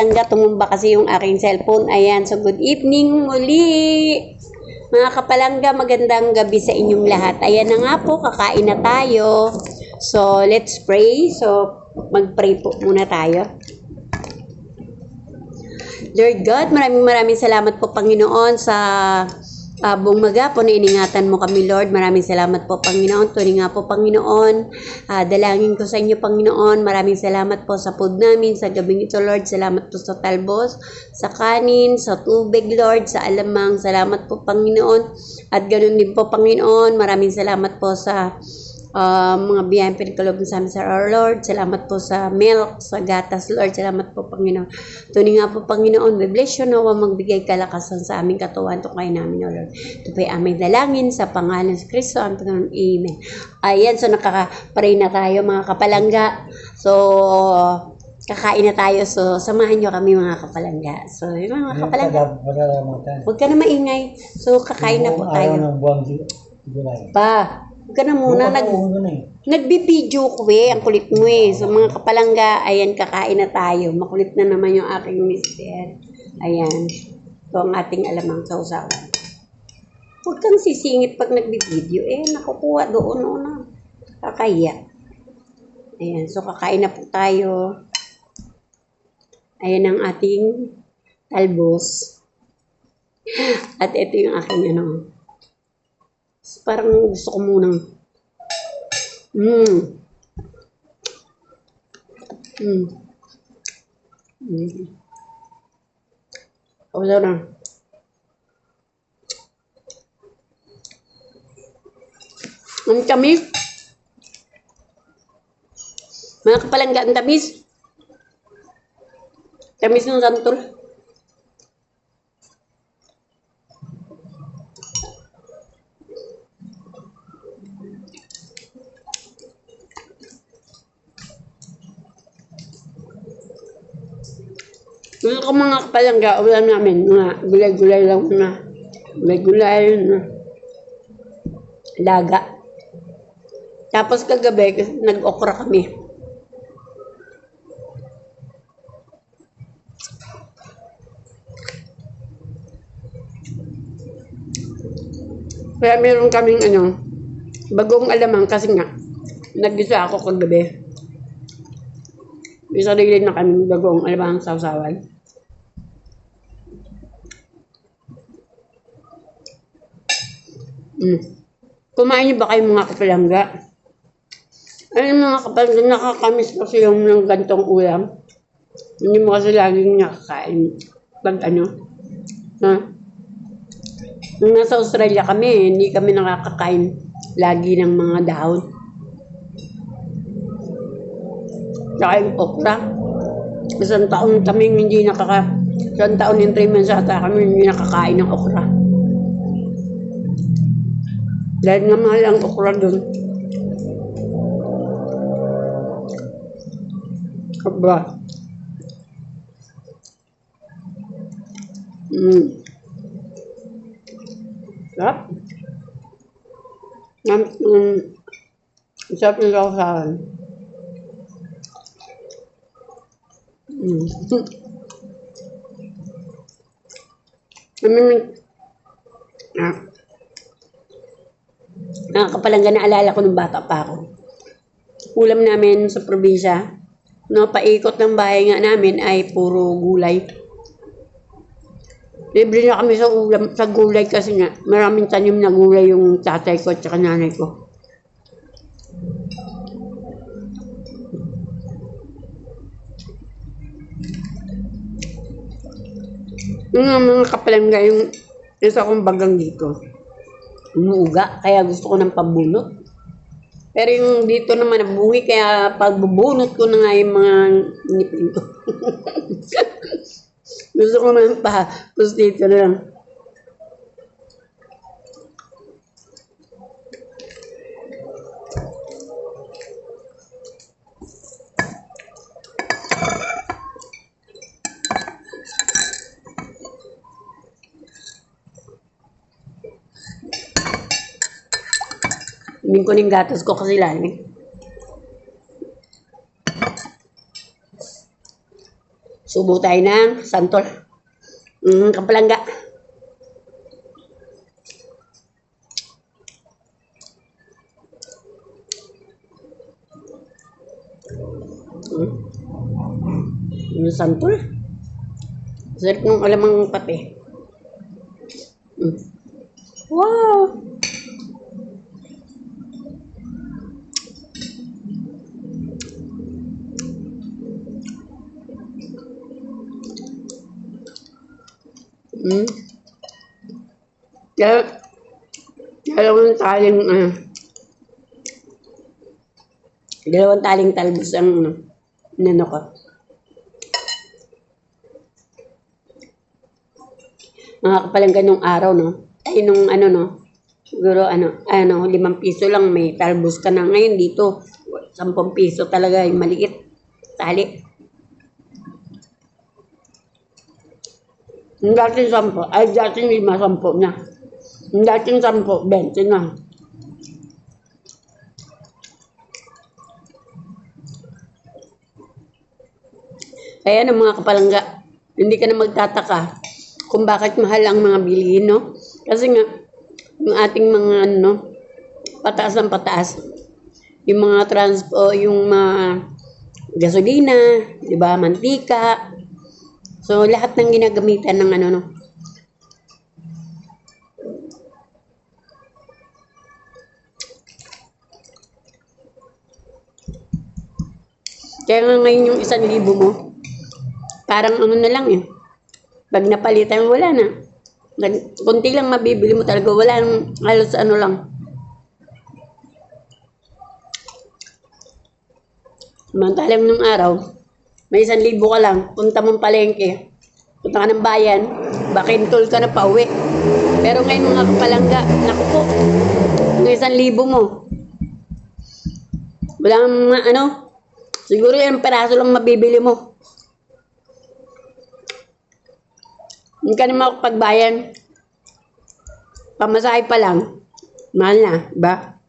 kapalangga, tumumba kasi yung aking cellphone. Ayan, so good evening muli. Mga kapalangga, magandang gabi sa inyong lahat. Ayan na nga po, kakain na tayo. So, let's pray. So, mag-pray po muna tayo. Lord God, maraming salamat po Panginoon sa buong maghapon na iningatan mo kami, Lord. Maraming salamat po Panginoon. Tuloy nga po Panginoon. Dalangin ko sa inyo Panginoon. Maraming salamat po sa food namin sa gabing ito, Lord. Salamat po sa talbos, sa kanin, sa tubig, Lord, sa alamang. Salamat po Panginoon. At ganoon din po Panginoon. Maraming salamat po sa mga biyayang pinagkaloob sa amin sa our Lord. Salamat po sa milk, sa gatas, Lord. Salamat po, Panginoon. Tunay nga po, Panginoon, we bless you, nawa magbigay kalakasan sa aming katuwan, tukay namin, O Lord. Ito po ay aming dalangin sa pangalan sa Kristo, ang Panginoon. Amen. Ayan, so nakaka-pray na tayo, mga kapalangga. So, kakain na tayo. So, samahan nyo kami, mga kapalangga. So, yung mga kapalangga, huwag ka na maingay. So, kakain na po tayo. Pa, huwag ka na muna. Nagbibideo ko ang kulit mo So, mga kapalangga, ayan, kakain na tayo. Makulit na naman yung aking mister. Ayan. Ito ang ating alamang sausawan. Huwag kang sisingit pag nagbibideo. Nakukuha doon. Na. Kakaya. Ayan. So, kakain na po tayo. Ayan ang ating talbos. At ito yung aking parang gusto ko munang Wala na. Ang tamis. Mga kapalangga, ang tamis. Tamis ng santol. Gusto ko mga kapalangga, ulam namin, mga gulay-gulay lang na. Gulay-gulay na. Laga. Tapos kagabi, nag-okra kami. Kaya meron kaming bagong alamang kasi nga, nag-gisa ako kagabi. Isa rin na kami bagong alamang sausawan. Kumain niyo ba kayo mga kapalangga? Mga kapalangga, nakakamiss kasi yung ng gantong ulam. Hindi mo kasi laging nakakain. Pag nung nasa Australia kami, hindi kami nakakakain lagi ng mga dahon. Tsaka yung okra. Isang taon kami hindi isang taon yung 3 months ata kami hindi nakakain ng okra. Dahil nga mahal ang okra doon. Aba. Sarap. Sarap yung sausawan. Nakakapalangga na alala ko nung bata pa ako. Ulam namin sa probinsya, paikot ng bahay nga namin ay puro gulay. Libre na kami sa gulay kasi nga maraming tanim na gulay yung tatay ko at saka nanay ko. Yung mga kapalangga, yung isa kong bagang dito. Umuuga, kaya gusto ko ng pambunot. Pero yung dito naman nabungi, kaya pagbubunot ko na nga yung mga nipin ko. Gusto ko naman tapos dito na lang. Hindi ko ning gatas ko kasi lalim. Subo tayo ng santol. Kapalangga. Yung santol. Sarap ng alamang pati. Wow! Kaya, dalawang taling talbos ang nano ko. Mga kapalangga nung araw, no? Ay, nung ano, no? Siguro, 5 piso lang, may talbos ka na. Ngayon dito, 10 piso talaga, yung maliit. Tali. Yung dating 10, ay dating 5, 10 na. Yung dating 10, 20 na. Kaya ng mga kapalangga, hindi ka na magtataka kung bakit mahal ang mga bilihin, no? Kasi nga, yung ating mga, pataas ng pataas. Yung mga yung mga gasolina, di ba, mantika. So, lahat ng ginagamitan ng Kaya nga ngayon yung 1,000 mo, parang na lang eh. Pag napalitan, wala na. Kunti lang mabibili mo talaga. Wala nang halos lang. Mantalang nung araw, may 1,000 ka lang. Punta mong palengke. Punta ka ng bayan. Bakintol ka na pauwi. Pero ngayon mga kapalangga, naku po. Yung 1,000 mo. Walang siguro yung peraso lang mabibili mo. Hindi ka na makapagbayan. Pamasahe pa lang. Mahal na, diba?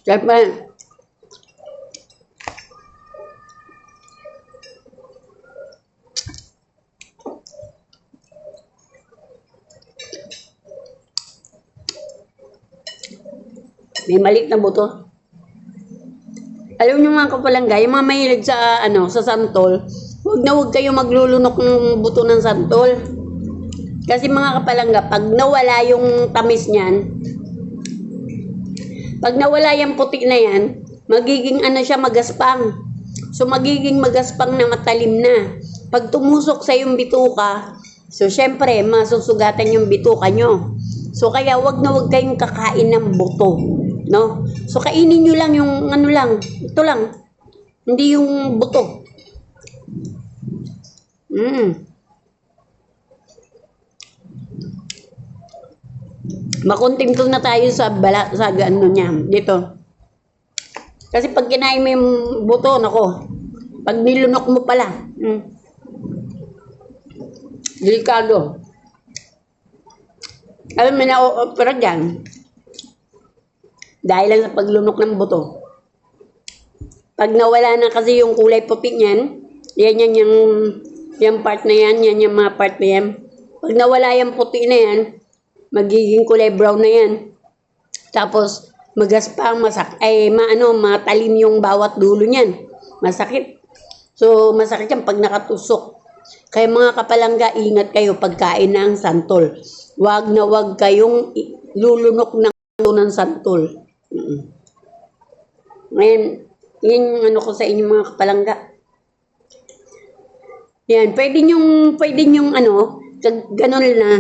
Kaya pa, may maliit na buto. Alam niyo mga kapalangga, yung mga mahilig sa sa santol, huwag kayo maglulunok ng buto ng santol. Kasi mga kapalangga, pag nawala yung tamis niyan, pag nawala yung puti na yan, magiging siya, magaspang. So magiging magaspang na matalim na. Pag tumusok sa yung bituka, so syempre masusugatan yung bituka nyo. So kaya wag kayong kakain ng buto, no? So kainin nyo lang yung lang, ito lang. Hindi yung buto. Makontemto na tayo sa niya dito. Kasi pag kinain mo yung buto, nako, pag nilunok mo pala, delikado. Alam mo na, opera dyan. Dahil lang sa paglunok ng buto. Pag nawala na kasi yung kulay puti niyan, yung part na yan, yung mga part na yan. Pag nawala yung puti na yan, magiging kulay brown na yan. Tapos, magaspang, matalim yung bawat dulo niyan. Masakit. So, masakit yan pag nakatusok. Kaya mga kapalangga, ingat kayo pagkain ng santol. Wag kayong lulunok ng santol. Ngayon, yan yung ko sa inyo mga kapalangga. Yan, pwede nyong ganun na.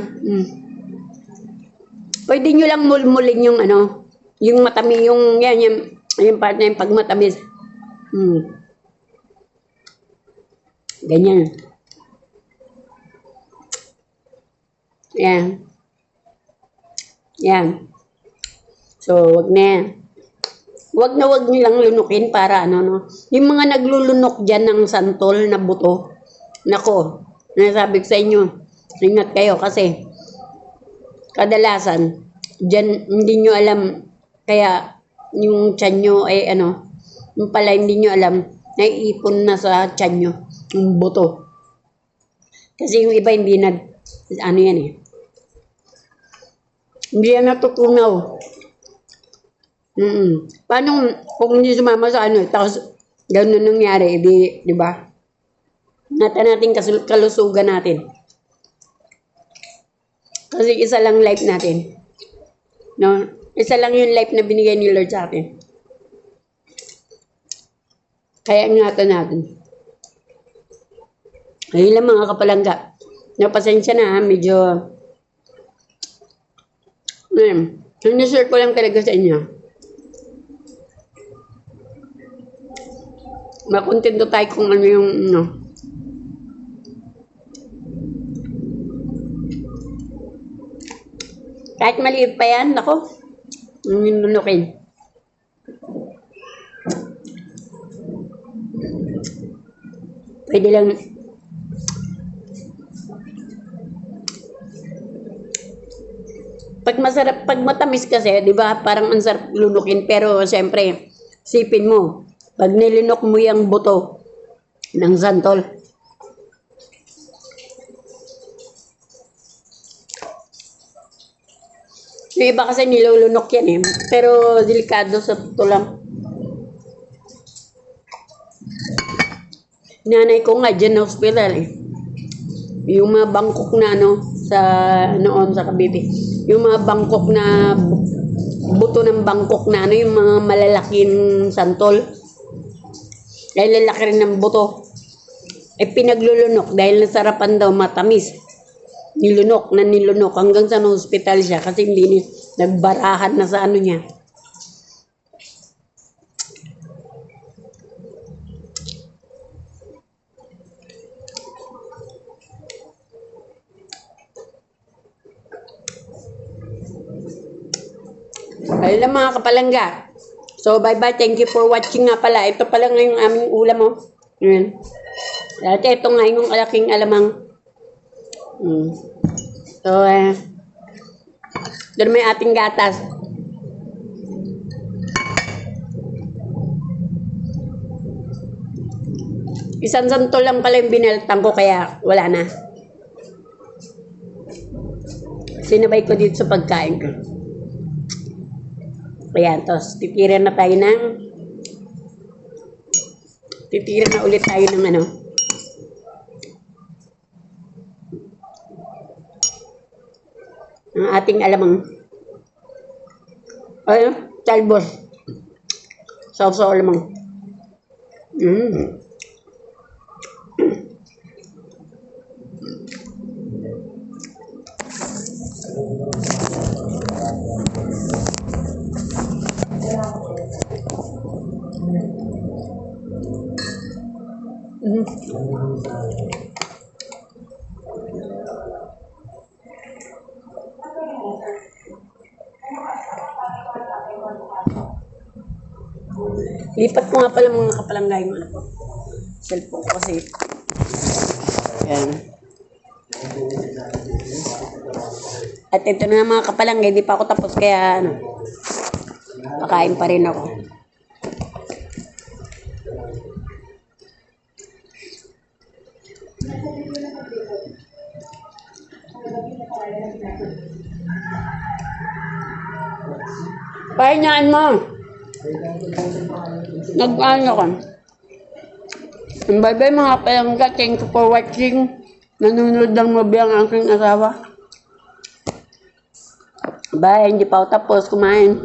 Pwede nyo lang mulmulin yung yung matamis, yung part na yung pag matamis. Ganyan. Yan. Yan. So, wag na yan. Wag nyo lang lunukin para Yung mga naglulunok dyan ng santol na buto, nako, nasabi ko sa inyo, ingat kayo kasi kadalasan, dyan hindi nyo alam, kaya yung tiyan nyo ay Yung pala hindi nyo alam, naiipon na sa tiyan nyo, yung buto. Kasi yung iba hindi ano yan eh. Hindi yan natutunaw. Paano kung hindi sumama sa ano, tapos gano'n nangyari, di ba? Natin kalusugan natin. Kasi isa lang life natin. No? Isa lang yung life na binigay ni Lord sa atin. Kaya ingatan natin. Ayun lang mga kapalangga. Napasensya na medyo sinishare ko lang talaga sa inyo. Makontento tayo kung ano yung kahit maliit pa yan, ako, yung nunukin. Pwede lang pag matamis kasi, di ba, parang ang sarap lunukin, pero siyempre, sipin mo, pag nilinok mo yung buto ng santol, yung iba kasi nilulunok yan eh, pero delikado sa tulang. Nanay ko nga dyan na hospital eh. Yung mga bangkok na noon sa Cavite. Yung mga bangkok na buto ng bangkok na yung mga malalaking santol. Dahil lalaki rin ng buto. Pinaglulunok dahil nasarapan daw matamis. Nilunok hanggang sa hospital siya kasi hindi nagbarahan na sa ano niya. Ayun lang mga kapalangga. So, bye-bye. Thank you for watching nga pala. Ito pala nga yung aming ulam, oh. Ayan. Dati ito nga yung alaking alamang. So, doon may ating gatas. Isang santol lang pala yung binaltang ko, kaya wala na. Sinabay ko dito sa pagkain ko. Ayan, tapos titira na ulit tayo ng ano. Ang ating alamang. Ayun, talbos. Sausaw alamang. Lipat ko nga pala mga kapalangga yung ano ko. Cellphone ko kasi. Ayan. At ito na mga kapalangga, hindi pa ako tapos kaya ano. Pakain pa rin ako. Pahingaan mo. Nag-ano ka. Bye-bye mga kapalangga. Thank you for watching. Nanonood ng movie ang aking asawa. Bye. Hindi pa ako tapos kumain.